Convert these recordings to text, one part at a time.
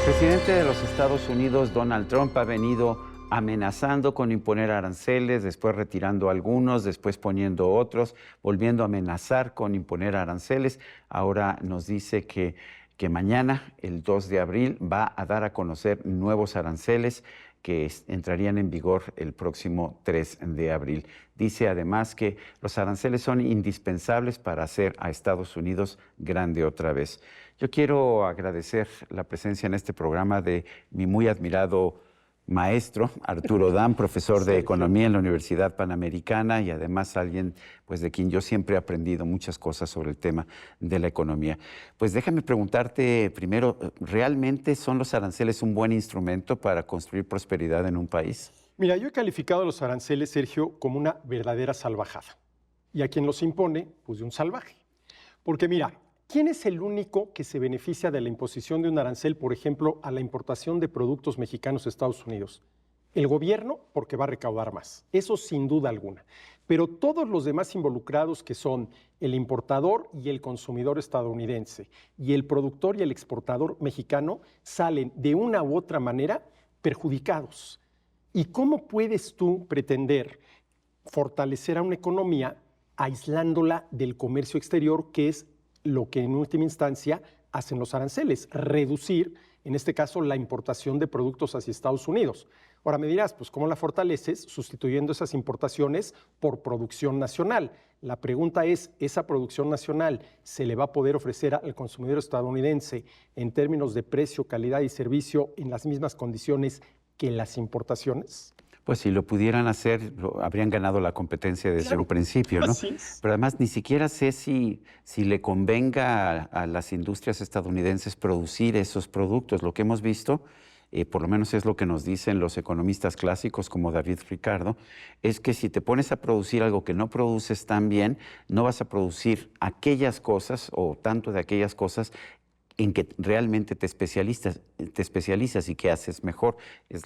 presidente de los Estados Unidos, Donald Trump, ha venido amenazando con imponer aranceles, después retirando algunos, después poniendo otros, volviendo a amenazar con imponer aranceles. Ahora nos dice que mañana, el 2 de abril, va a dar a conocer nuevos aranceles que entrarían en vigor el próximo 3 de abril. Dice además que los aranceles son indispensables para hacer a Estados Unidos grande otra vez. Yo quiero agradecer la presencia en este programa de mi muy admirado maestro, Arturo Dam, profesor de Economía en la Universidad Panamericana y además alguien pues, de quien yo siempre he aprendido muchas cosas sobre el tema de la economía. Pues déjame preguntarte primero, ¿realmente son los aranceles un buen instrumento para construir prosperidad en un país? Mira, yo he calificado los aranceles, Sergio, como una verdadera salvajada. Y a quien los impone, pues de un salvaje. Porque mira, ¿quién es el único que se beneficia de la imposición de un arancel, por ejemplo, a la importación de productos mexicanos a Estados Unidos? El gobierno, porque va a recaudar más. Eso sin duda alguna. Pero todos los demás involucrados, que son el importador y el consumidor estadounidense, y el productor y el exportador mexicano, salen de una u otra manera perjudicados. ¿Y cómo puedes tú pretender fortalecer a una economía aislándola del comercio exterior, que es lo que en última instancia hacen los aranceles? Reducir, en este caso, la importación de productos hacia Estados Unidos. Ahora me dirás, pues ¿cómo la fortaleces? Sustituyendo esas importaciones por producción nacional. La pregunta es, ¿esa producción nacional se le va a poder ofrecer al consumidor estadounidense en términos de precio, calidad y servicio en las mismas condiciones que las importaciones? Pues si lo pudieran hacer, habrían ganado la competencia desde un principio, ¿no? Así es. Pero además ni siquiera sé si le convenga a las industrias estadounidenses producir esos productos. Lo que hemos visto, por lo menos es lo que nos dicen los economistas clásicos como David Ricardo, es que si te pones a producir algo que no produces tan bien, no vas a producir aquellas cosas o tanto de aquellas cosas en que realmente te especializas y que haces mejor. Es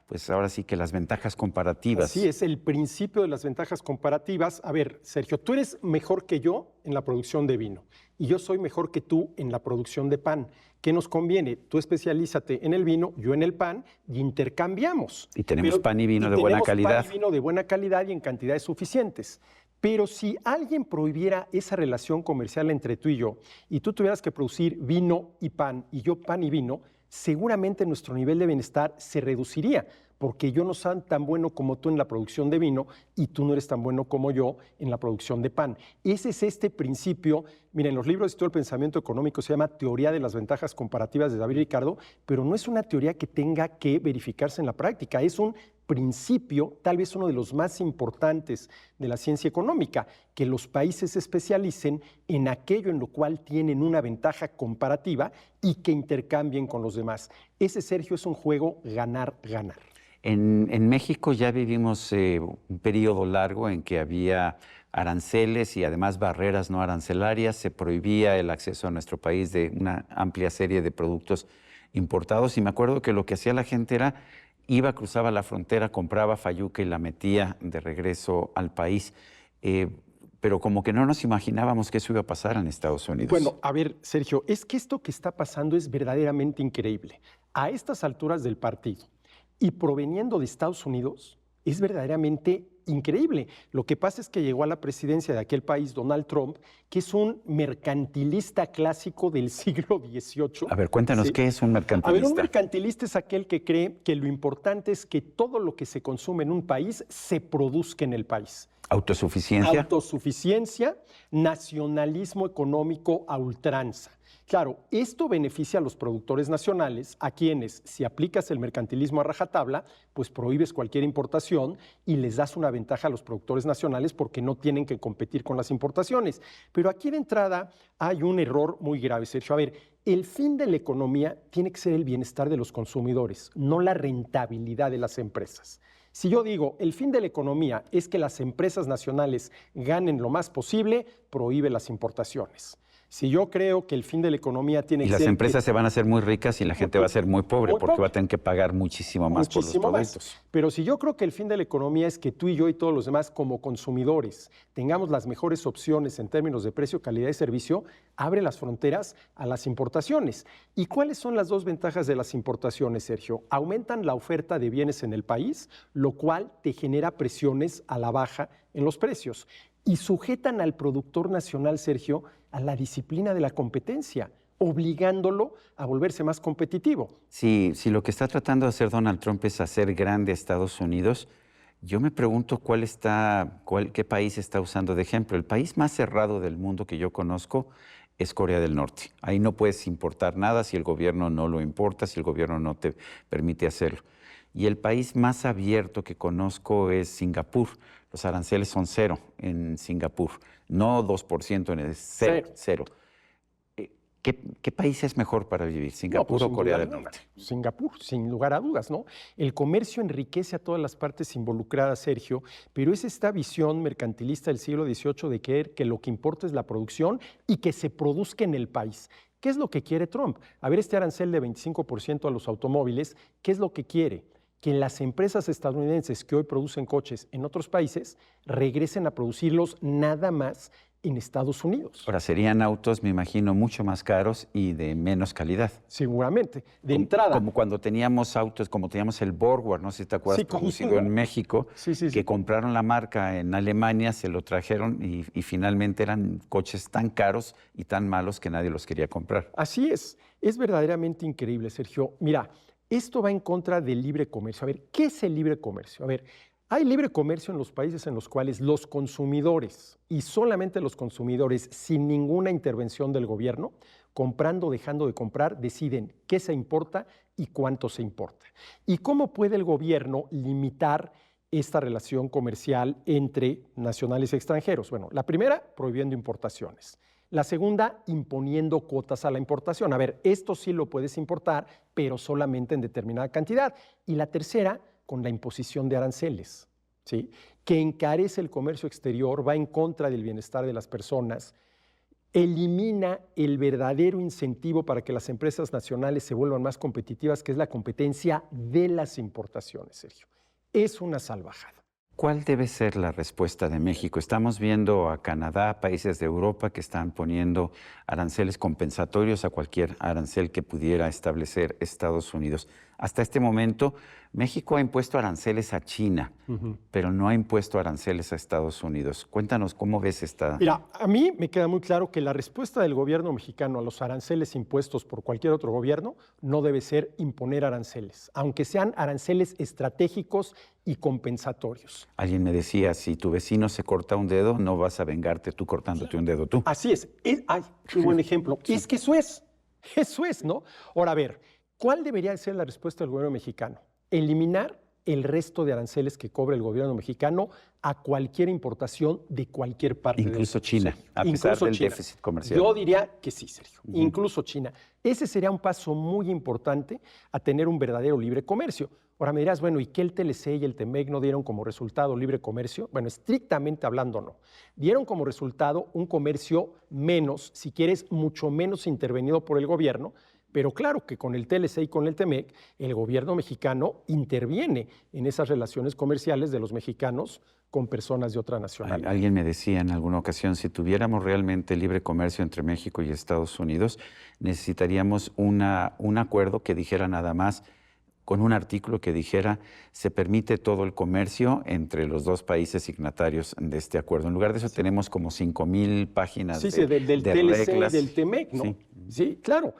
pues ahora sí que las ventajas comparativas. Así es, el principio de las ventajas comparativas. A ver, Sergio, tú eres mejor que yo en la producción de vino y yo soy mejor que tú en la producción de pan. ¿Qué nos conviene? Tú especialízate en el vino, yo en el pan y intercambiamos. Y tenemos pan y vino de buena calidad. Pan y vino de buena calidad y en cantidades suficientes. Pero si alguien prohibiera esa relación comercial entre tú y tú tuvieras que producir vino y pan, y yo pan y vino, seguramente nuestro nivel de bienestar se reduciría, porque yo no soy tan bueno como tú en la producción de vino y tú no eres tan bueno como yo en la producción de pan. Ese es este principio. Miren, en los libros de todo el pensamiento económico se llama Teoría de las Ventajas Comparativas de David Ricardo, pero no es una teoría que tenga que verificarse en la práctica, es un principio, tal vez uno de los más importantes de la ciencia económica, que los países se especialicen en aquello en lo cual tienen una ventaja comparativa y que intercambien con los demás. Ese, Sergio, es un juego ganar-ganar. En México ya vivimos un periodo largo en que había aranceles y además barreras no arancelarias. Se prohibía el acceso a nuestro país de una amplia serie de productos importados. Y me acuerdo que lo que hacía la gente era iba, cruzaba la frontera, compraba fayuca y la metía de regreso al país. Pero como que no nos imaginábamos que eso iba a pasar en Estados Unidos. Bueno, a ver, Sergio, es que esto que está pasando es verdaderamente increíble. A estas alturas del partido y proveniendo de Estados Unidos, es verdaderamente increíble. Lo que pasa es que llegó a la presidencia de aquel país Donald Trump, que es un mercantilista clásico del siglo XVIII. A ver, cuéntanos, ¿sí? ¿Qué es un mercantilista? A ver, un mercantilista es aquel que cree que lo importante es que todo lo que se consume en un país se produzca en el país. ¿Autosuficiencia? Autosuficiencia, nacionalismo económico a ultranza. Claro, esto beneficia a los productores nacionales, a quienes, si aplicas el mercantilismo a rajatabla, pues prohíbes cualquier importación y les das una ventaja a los productores nacionales porque no tienen que competir con las importaciones. Pero aquí de entrada hay un error muy grave, Sergio. A ver, el fin de la economía tiene que ser el bienestar de los consumidores, no la rentabilidad de las empresas. Si yo digo, el fin de la economía es que las empresas nacionales ganen lo más posible, prohíbe las importaciones. Si yo creo que el fin de la economía tiene Y que las ser... empresas se van a hacer muy ricas y la gente va a ser muy pobre muy porque va pobre. a tener que pagar muchísimo más por los Muchísimo más. productos. Pero si yo creo que el fin de la economía es que tú y yo y todos los demás como consumidores tengamos las mejores opciones en términos de precio, calidad y servicio, abre las fronteras a las importaciones. ¿Y cuáles son las dos ventajas de las importaciones, Sergio? Aumentan la oferta de bienes en el país, lo cual te genera presiones a la baja en los precios. Y sujetan al productor nacional, Sergio, a la disciplina de la competencia, obligándolo a volverse más competitivo. Si lo que está tratando de hacer Donald Trump es hacer grande a Estados Unidos, yo me pregunto qué país está usando de ejemplo. El país más cerrado del mundo que yo conozco es Corea del Norte. Ahí no puedes importar nada si el gobierno no lo importa, si el gobierno no te permite hacerlo. Y el país más abierto que conozco es Singapur. Los aranceles son 0 en Singapur, no 2%, es cero. ¿Qué país es mejor para vivir, Singapur o Corea del Norte? Singapur, sin lugar a dudas, ¿no? El comercio enriquece a todas las partes involucradas, Sergio, pero es esta visión mercantilista del siglo XVIII de creer que lo que importa es la producción y que se produzca en el país. ¿Qué es lo que quiere Trump? A ver, este arancel de 25% a los automóviles, ¿qué es lo que quiere? Que las empresas estadounidenses que hoy producen coches en otros países regresen a producirlos nada más en Estados Unidos. Ahora, serían autos, me imagino, mucho más caros y de menos calidad. Seguramente. De entrada. Como cuando teníamos autos, como teníamos el Borgward, no sé si te acuerdas, Sí, producido en México, que compraron la marca en Alemania, se lo trajeron y finalmente eran coches tan caros y tan malos que nadie los quería comprar. Así es verdaderamente increíble, Sergio. Mira, esto va en contra del libre comercio. A ver, ¿qué es el libre comercio? A ver, hay libre comercio en los países en los cuales los consumidores, y solamente los consumidores, sin ninguna intervención del gobierno, comprando o dejando de comprar, deciden qué se importa y cuánto se importa. ¿Y cómo puede el gobierno limitar esta relación comercial entre nacionales y extranjeros? Bueno, la primera, prohibiendo importaciones. La segunda, imponiendo cuotas a la importación. A ver, esto sí lo puedes importar, pero solamente en determinada cantidad. Y la tercera, con la imposición de aranceles, ¿sí? Que encarece el comercio exterior, va en contra del bienestar de las personas, elimina el verdadero incentivo para que las empresas nacionales se vuelvan más competitivas, que es la competencia de las importaciones, Sergio. Es una salvajada. ¿Cuál debe ser la respuesta de México? Estamos viendo a Canadá, países de Europa que están poniendo aranceles compensatorios a cualquier arancel que pudiera establecer Estados Unidos. Hasta este momento, México ha impuesto aranceles a China, pero no ha impuesto aranceles a Estados Unidos. Cuéntanos, ¿cómo ves esta? Mira, a mí me queda muy claro que la respuesta del gobierno mexicano a los aranceles impuestos por cualquier otro gobierno no debe ser imponer aranceles, aunque sean aranceles estratégicos y compensatorios. Alguien me decía, si tu vecino se corta un dedo, no vas a vengarte tú cortándote un dedo tú. Así es. Ay, qué buen ejemplo. Sí. Es que eso es, ¿no? Ahora, a ver, ¿cuál debería ser la respuesta del gobierno mexicano? Eliminar el resto de aranceles que cobra el gobierno mexicano a cualquier importación de cualquier parte del mundo. Incluso China, a pesar del déficit comercial. Yo diría que sí, Sergio, incluso China. Ese sería un paso muy importante a tener un verdadero libre comercio. Ahora me dirás, bueno, ¿y qué el TLC y el TEMEC no dieron como resultado libre comercio? Bueno, estrictamente hablando, no. Dieron como resultado un comercio menos, si quieres, mucho menos intervenido por el gobierno, pero claro que con el TLC y con el TEMEC, el gobierno mexicano interviene en esas relaciones comerciales de los mexicanos con personas de otra nacionalidad. Alguien me decía en alguna ocasión, si tuviéramos realmente libre comercio entre México y Estados Unidos, necesitaríamos un acuerdo que dijera nada más, con un artículo que dijera, se permite todo el comercio entre los dos países signatarios de este acuerdo. En lugar de eso tenemos como 5,000 páginas del TLC reglas. Y del TEMEC, ¿no? Sí, claro.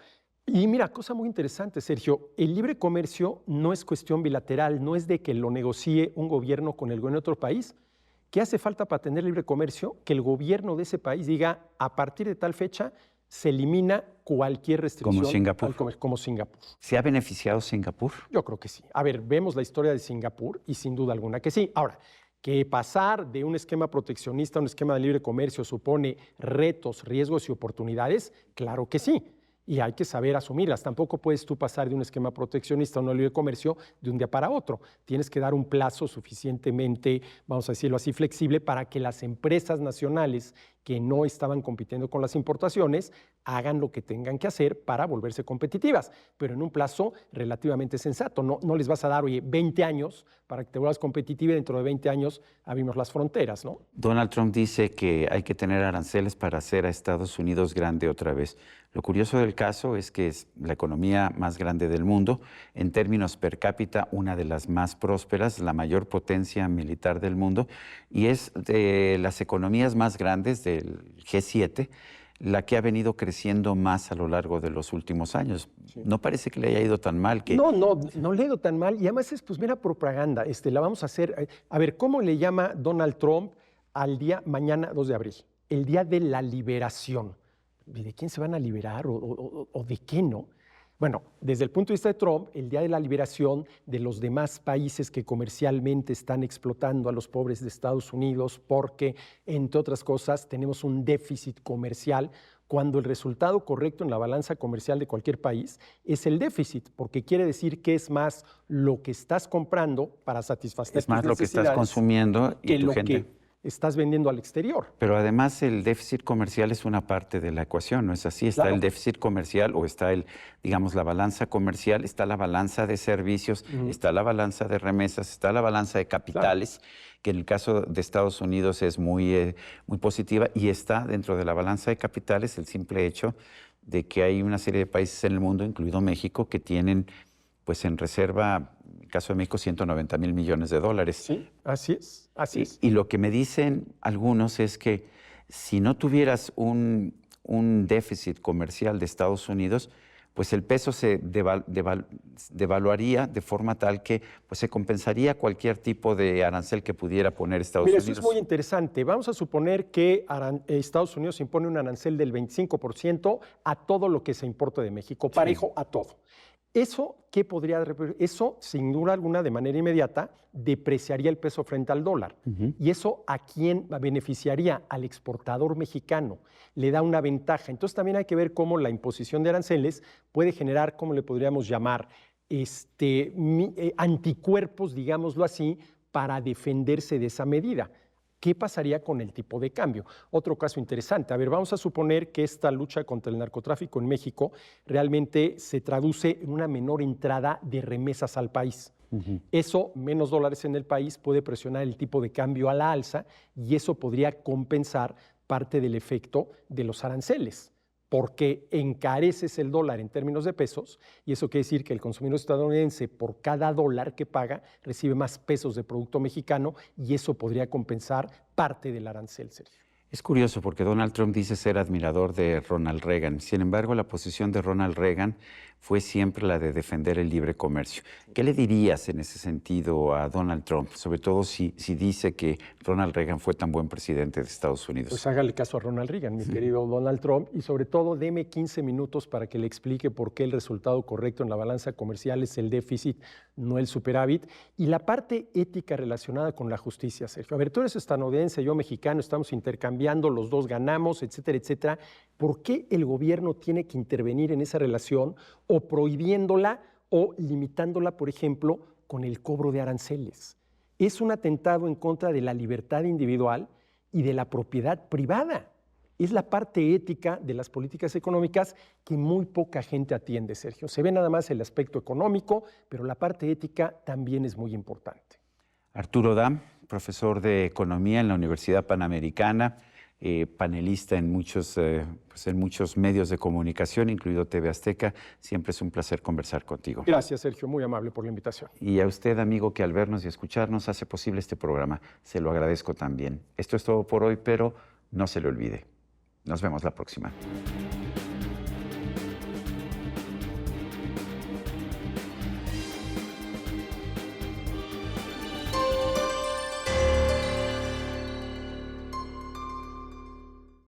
Y mira, cosa muy interesante, Sergio, el libre comercio no es cuestión bilateral, no es de que lo negocie un gobierno con el gobierno de otro país. ¿Qué hace falta para tener libre comercio? Que el gobierno de ese país diga, a partir de tal fecha, se elimina cualquier restricción. Como Singapur. Al comercio, como Singapur. ¿Se ha beneficiado Singapur? Yo creo que sí. A ver, vemos la historia de Singapur y sin duda alguna que sí. Ahora, que pasar de un esquema proteccionista a un esquema de libre comercio supone retos, riesgos y oportunidades, claro que sí. Y hay que saber asumirlas. Tampoco puedes tú pasar de un esquema proteccionista a un libre comercio de un día para otro. Tienes que dar un plazo suficientemente, vamos a decirlo así, flexible para que las empresas nacionales que no estaban compitiendo con las importaciones hagan lo que tengan que hacer para volverse competitivas, pero en un plazo relativamente sensato. No les vas a dar, oye, 20 años para que te vuelvas competitiva y dentro de 20 años abrimos las fronteras, ¿no? Donald Trump dice que hay que tener aranceles para hacer a Estados Unidos grande otra vez. Lo curioso del caso es que es la economía más grande del mundo, en términos per cápita una de las más prósperas, la mayor potencia militar del mundo, y es de las economías más grandes del G7, la que ha venido creciendo más a lo largo de los últimos años. Sí. No parece que le haya ido tan mal. No le ha ido tan mal, y además es pues mera propaganda. La vamos a hacer, a ver, ¿cómo le llama Donald Trump al día mañana 2 de abril? El día de la liberación. ¿De quién se van a liberar o de qué no? Bueno, desde el punto de vista de Trump, el día de la liberación de los demás países que comercialmente están explotando a los pobres de Estados Unidos porque, entre otras cosas, tenemos un déficit comercial, cuando el resultado correcto en la balanza comercial de cualquier país es el déficit, porque quiere decir que es más lo que estás comprando para satisfacer tus necesidades, lo que estás consumiendo y tu gente que estás vendiendo al exterior. Pero además el déficit comercial es una parte de la ecuación, ¿no es así? Está el déficit comercial o está digamos, la balanza comercial, está la balanza de servicios, está la balanza de remesas, está la balanza de capitales, que en el caso de Estados Unidos es muy positiva, y está dentro de la balanza de capitales el simple hecho de que hay una serie de países en el mundo, incluido México, que tienen pues en reserva, en el caso de México, 190,000 millones de dólares. Sí, así es. Y lo que me dicen algunos es que si no tuvieras un déficit comercial de Estados Unidos, pues el peso se devaluaría de forma tal que pues, se compensaría cualquier tipo de arancel que pudiera poner Estados Unidos. Eso es muy interesante. Vamos a suponer que Estados Unidos impone un arancel del 25% a todo lo que se importa de México, parejo a todo. ¿Eso qué podría repercutir? Eso, sin duda alguna, de manera inmediata, depreciaría el peso frente al dólar. ¿Y eso a quién beneficiaría? Al exportador mexicano. Le da una ventaja. Entonces también hay que ver cómo la imposición de aranceles puede generar, ¿cómo le podríamos llamar? Anticuerpos, digámoslo así, para defenderse de esa medida. ¿Qué pasaría con el tipo de cambio? Otro caso interesante. A ver, vamos a suponer que esta lucha contra el narcotráfico en México realmente se traduce en una menor entrada de remesas al país. Eso, menos dólares en el país, puede presionar el tipo de cambio a la alza y eso podría compensar parte del efecto de los aranceles, porque encareces el dólar en términos de pesos y eso quiere decir que el consumidor estadounidense por cada dólar que paga recibe más pesos de producto mexicano y eso podría compensar parte del arancel, Sergio. Es curioso porque Donald Trump dice ser admirador de Ronald Reagan. Sin embargo, la posición de Ronald Reagan fue siempre la de defender el libre comercio. ¿Qué le dirías en ese sentido a Donald Trump? Sobre todo si dice que Ronald Reagan fue tan buen presidente de Estados Unidos. Pues hágale caso a Ronald Reagan, mi querido Donald Trump, y sobre todo deme 15 minutos para que le explique por qué el resultado correcto en la balanza comercial es el déficit, no el superávit, y la parte ética relacionada con la justicia, Sergio. A ver, tú eres estadounidense, yo mexicano, estamos intercambiando, los dos ganamos, etcétera, etcétera. ¿Por qué el gobierno tiene que intervenir en esa relación o prohibiéndola o limitándola, por ejemplo, con el cobro de aranceles? Es un atentado en contra de la libertad individual y de la propiedad privada. Es la parte ética de las políticas económicas que muy poca gente atiende, Sergio. Se ve nada más el aspecto económico, pero la parte ética también es muy importante. Arturo Dam, profesor de Economía en la Universidad Panamericana, panelista en muchos medios de comunicación, incluido TV Azteca. Siempre es un placer conversar contigo. Gracias, Sergio. Muy amable por la invitación. Y a usted, amigo, que al vernos y escucharnos hace posible este programa. Se lo agradezco también. Esto es todo por hoy, pero no se le olvide. Nos vemos la próxima.